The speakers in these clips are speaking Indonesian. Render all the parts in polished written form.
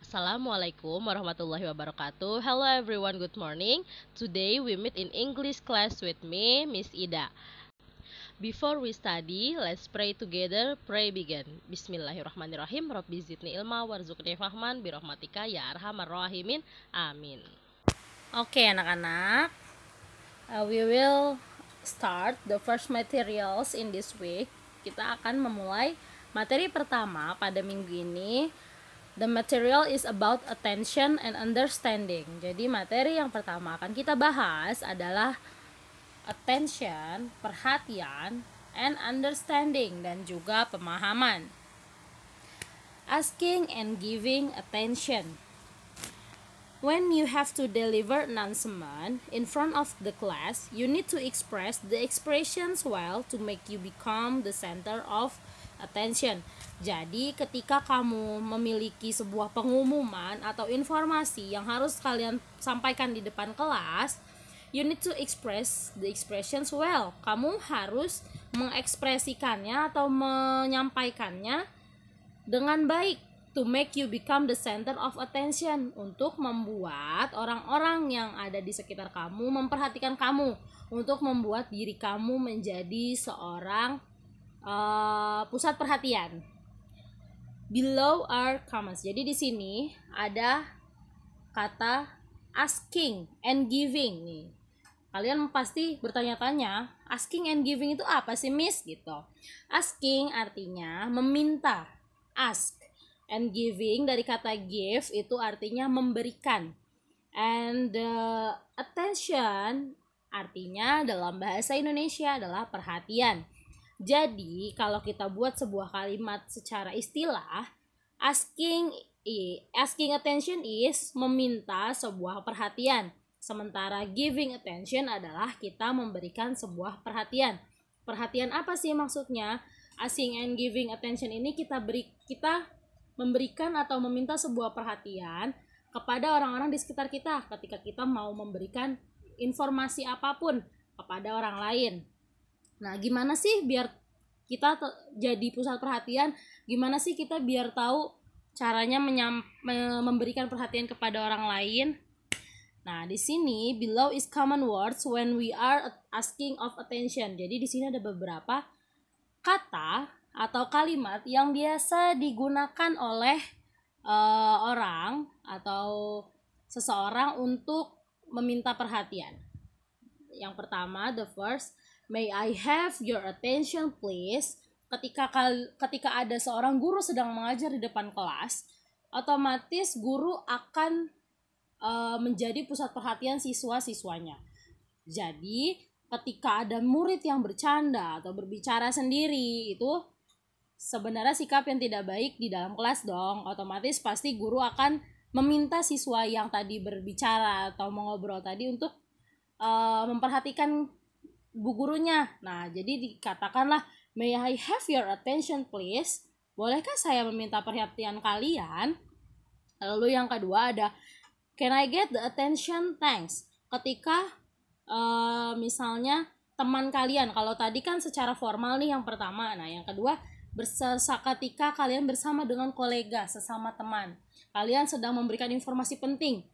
Assalamualaikum warahmatullahi wabarakatuh. Hello everyone, good morning. Today we meet in English class with me, Miss Ida. Before we study, let's pray together. Pray begin. Bismillahirrahmanirrahim. Rabbi zidni ilma warzuqni fahman birahmatika ya arhamar rahimin. Amin. Oke anak-anak, we will start the first materials in this week. Kita akan memulai materi pertama pada minggu ini. The material is about attention and understanding. Jadi materi yang pertama akan kita bahas adalah attention, perhatian, and understanding, dan juga pemahaman. Asking and giving attention. When you have to deliver announcement in front of the class, you need to express the expressions well to make you become the center of attention. Jadi ketika kamu memiliki sebuah pengumuman atau informasi yang harus kalian sampaikan di depan kelas, you need to express the expressions well. Kamu harus mengekspresikannya atau menyampaikannya dengan baik, to make you become the center of attention, untuk membuat orang-orang yang ada di sekitar kamu memperhatikan kamu, untuk membuat diri kamu menjadi seorang pusat perhatian. Below are comments. Jadi di sini ada kata asking and giving nih. Kalian pasti bertanya-tanya, asking and giving itu apa sih, Miss? Gitu. Asking artinya meminta, ask. And giving dari kata give itu artinya memberikan. And attention artinya dalam bahasa Indonesia adalah perhatian. Jadi kalau kita buat sebuah kalimat secara istilah, asking attention is meminta sebuah perhatian. Sementara giving attention adalah kita memberikan sebuah perhatian. Perhatian apa sih maksudnya? Asking and giving attention ini kita memberikan atau meminta sebuah perhatian kepada orang-orang di sekitar kita ketika kita mau memberikan informasi apapun kepada orang lain. Nah, gimana sih biar kita jadi pusat perhatian? Gimana sih kita biar tahu caranya memberikan perhatian kepada orang lain? Nah, di sini below is common words when we are asking of attention. Jadi di sini ada beberapa kata atau kalimat yang biasa digunakan oleh orang atau seseorang untuk meminta perhatian. Yang pertama, the first, may I have your attention please. Ketika ada seorang guru sedang mengajar di depan kelas, otomatis guru akan menjadi pusat perhatian siswa-siswanya. Jadi ketika ada murid yang bercanda atau berbicara sendiri, itu sebenarnya sikap yang tidak baik di dalam kelas dong. Otomatis pasti guru akan meminta siswa yang tadi berbicara atau mengobrol tadi untuk memperhatikan bu gurunya. Nah, jadi dikatakanlah, may I have your attention please. Bolehkah saya meminta perhatian kalian? Lalu yang kedua ada, can I get the attention thanks. Ketika misalnya teman kalian, kalau tadi kan secara formal nih yang pertama. Nah, yang kedua, ketika kalian bersama dengan kolega, sesama teman, kalian sedang memberikan informasi penting,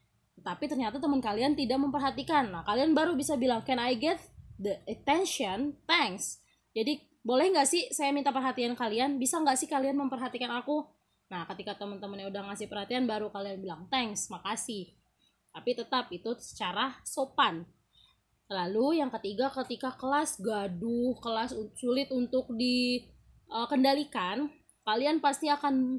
tapi ternyata teman kalian tidak memperhatikan. Nah, kalian baru bisa bilang, can I get the attention thanks. Jadi boleh nggak sih saya minta perhatian kalian? Bisa nggak sih kalian memperhatikan aku? Nah, ketika teman-temannya udah ngasih perhatian, baru kalian bilang thanks, makasih. Tapi tetap itu secara sopan. Lalu yang ketiga, ketika kelas gaduh, kelas sulit untuk dikendalikan, kalian pasti akan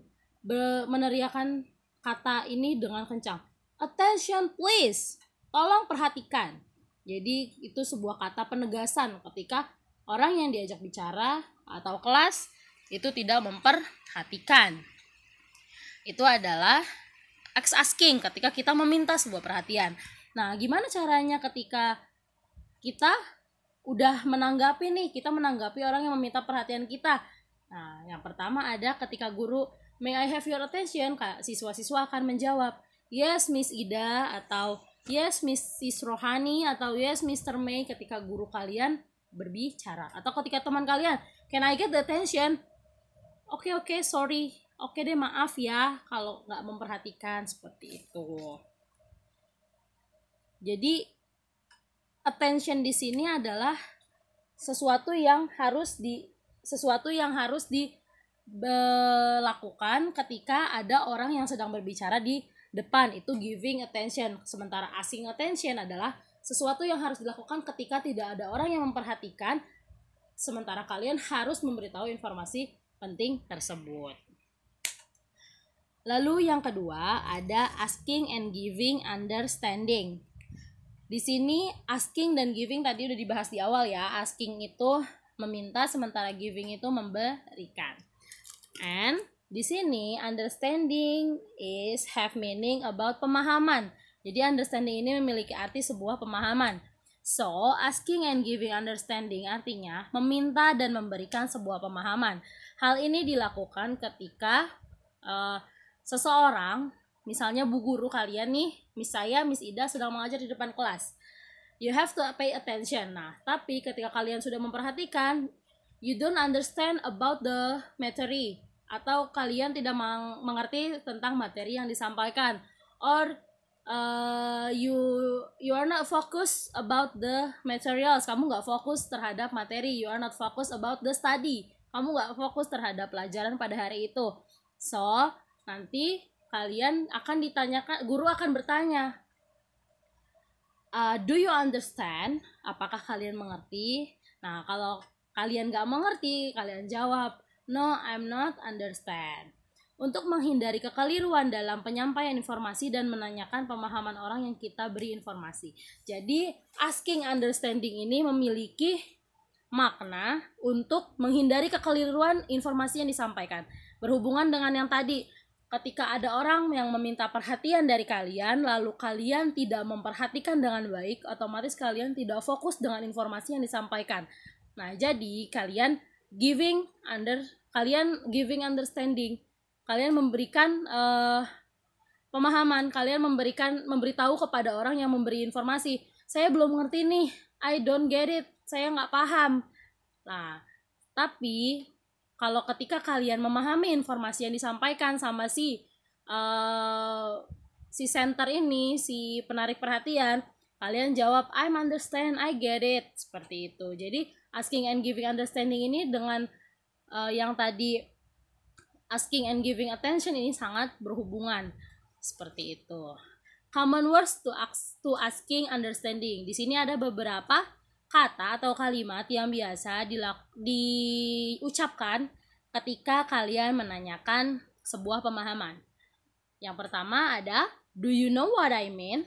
meneriakkan kata ini dengan kencang. Attention please. Tolong perhatikan. Jadi itu sebuah kata penegasan ketika orang yang diajak bicara atau kelas itu tidak memperhatikan. Itu adalah asking, ketika kita meminta sebuah perhatian. Nah, gimana caranya ketika kita udah menanggapi orang yang meminta perhatian kita? Nah, yang pertama ada ketika guru, may I have your attention, siswa-siswa akan menjawab, yes Miss Ida, atau yes Mrs. Rohani, atau yes Mr. May ketika guru kalian berbicara. Atau ketika teman kalian, can I get the attention? Okay, sorry. oke deh maaf ya kalau nggak memperhatikan, seperti itu. Jadi attention di sini adalah sesuatu yang harus dilakukan ketika ada orang yang sedang berbicara di depan, itu giving attention. Sementara asking attention adalah sesuatu yang harus dilakukan ketika tidak ada orang yang memperhatikan, sementara kalian harus memberitahu informasi penting tersebut. Lalu yang kedua ada asking and giving understanding. Di sini asking dan giving tadi udah dibahas di awal ya. Asking itu meminta, sementara giving itu memberikan. And di sini understanding is have meaning about pemahaman. Jadi understanding ini memiliki arti sebuah pemahaman. So, asking and giving understanding artinya meminta dan memberikan sebuah pemahaman. Hal ini dilakukan ketika seseorang, misalnya bu guru kalian nih, Miss Ida sedang mengajar di depan kelas. You have to pay attention. Nah, tapi ketika kalian sudah memperhatikan, you don't understand about the material, atau kalian tidak mengerti tentang materi yang disampaikan, or you are not focused about the materials. Kamu nggak fokus terhadap materi. You are not focused about the study. Kamu nggak fokus terhadap pelajaran pada hari itu. So, nanti kalian akan ditanyakan, guru akan bertanya, do you understand? Apakah kalian mengerti? Nah, kalau kalian nggak mengerti, kalian jawab, no, I'm not understand. Untuk menghindari kekeliruan dalam penyampaian informasi dan menanyakan pemahaman orang yang kita beri informasi. Jadi, asking understanding ini memiliki makna untuk menghindari kekeliruan informasi yang disampaikan. Berhubungan dengan yang tadi, ketika ada orang yang meminta perhatian dari kalian, lalu kalian tidak memperhatikan dengan baik, otomatis kalian tidak fokus dengan informasi yang disampaikan. Nah, jadi kalian giving understanding. Kalian memberikan pemahaman, kalian memberitahu kepada orang yang memberi informasi. Saya belum ngerti nih, I don't get it, saya nggak paham. Nah, tapi kalau ketika kalian memahami informasi yang disampaikan sama si center ini, si penarik perhatian, kalian jawab I'm understand, I get it, seperti itu. Jadi asking and giving understanding ini dengan yang tadi asking and giving attention ini sangat berhubungan, seperti itu. Common words to asking understanding. Di sini ada beberapa kata atau kalimat yang biasa diucapkan ketika kalian menanyakan sebuah pemahaman. Yang pertama ada, do you know what I mean?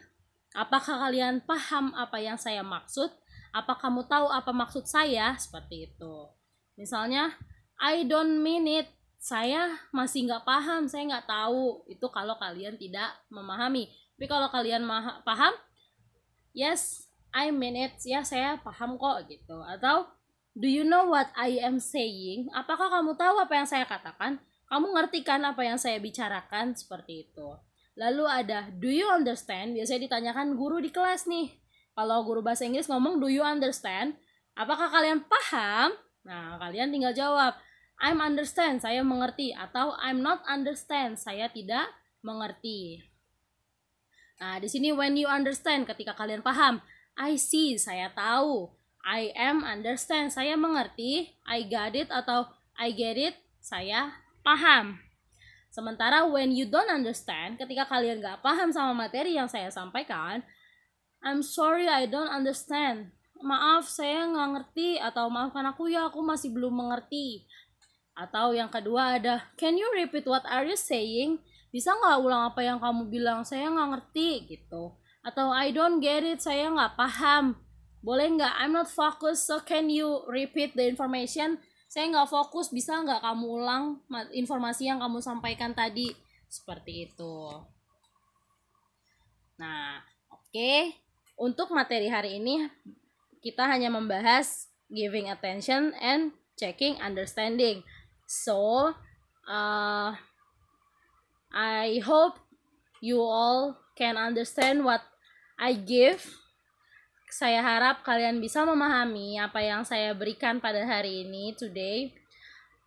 Apakah kalian paham apa yang saya maksud? Apa kamu tahu apa maksud saya? Seperti itu. Misalnya, I don't mean it. Saya masih nggak paham, saya nggak tahu. Itu kalau kalian tidak memahami. Tapi kalau kalian paham, yes, I mean it, ya saya paham kok gitu. Atau do you know what I am saying? Apakah kamu tahu apa yang saya katakan? Kamu ngerti kan apa yang saya bicarakan? Seperti itu. Lalu ada do you understand? Biasanya ditanyakan guru di kelas nih. Kalau guru bahasa Inggris ngomong do you understand? Apakah kalian paham? Nah, kalian tinggal jawab I'm understand, saya mengerti. Atau I'm not understand, saya tidak mengerti. Nah, di sini when you understand, ketika kalian paham. I see, saya tahu. I am understand, saya mengerti. I got it atau I get it, saya paham. Sementara when you don't understand, ketika kalian gak paham sama materi yang saya sampaikan, I'm sorry, I don't understand. Maaf, saya gak ngerti. Atau maafkan aku ya, aku masih belum mengerti. Atau yang kedua ada, can you repeat what are you saying? Bisa gak ulang apa yang kamu bilang? Saya gak ngerti gitu. Atau I don't get it, saya nggak paham. Boleh nggak? I'm not focused, so can you repeat the information? Saya nggak fokus, bisa nggak kamu ulang informasi yang kamu sampaikan tadi? Seperti itu. Nah, oke. Untuk materi hari ini, kita hanya membahas giving attention and checking understanding. So, I hope you all can understand what I give. Saya harap kalian bisa memahami apa yang saya berikan pada hari ini, today.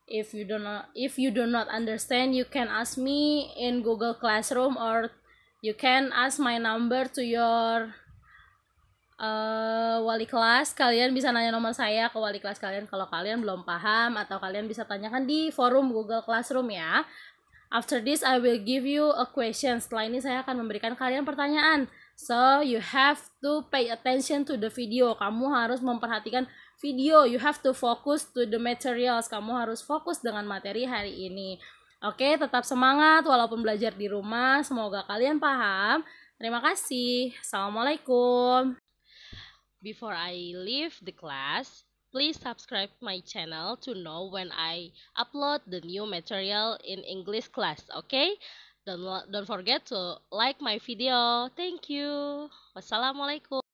If you do not understand, you can ask me in Google Classroom, or you can ask my number to your wali kelas. Kalian bisa nanya nomor saya ke wali kelas kalian kalau kalian belum paham, atau kalian bisa tanyakan di forum Google Classroom ya. After this, I will give you a question. Setelah ini saya akan memberikan kalian pertanyaan. So, you have to pay attention to the video. Kamu harus memperhatikan video. You have to focus to the materials. Kamu harus fokus dengan materi hari ini. Oke, tetap semangat walaupun belajar di rumah. Semoga kalian paham. Terima kasih. Assalamualaikum. Before I leave the class, please subscribe my channel to know when I upload the new material in English class, okay? Don't forget to like my video. Thank you. Wassalamualaikum.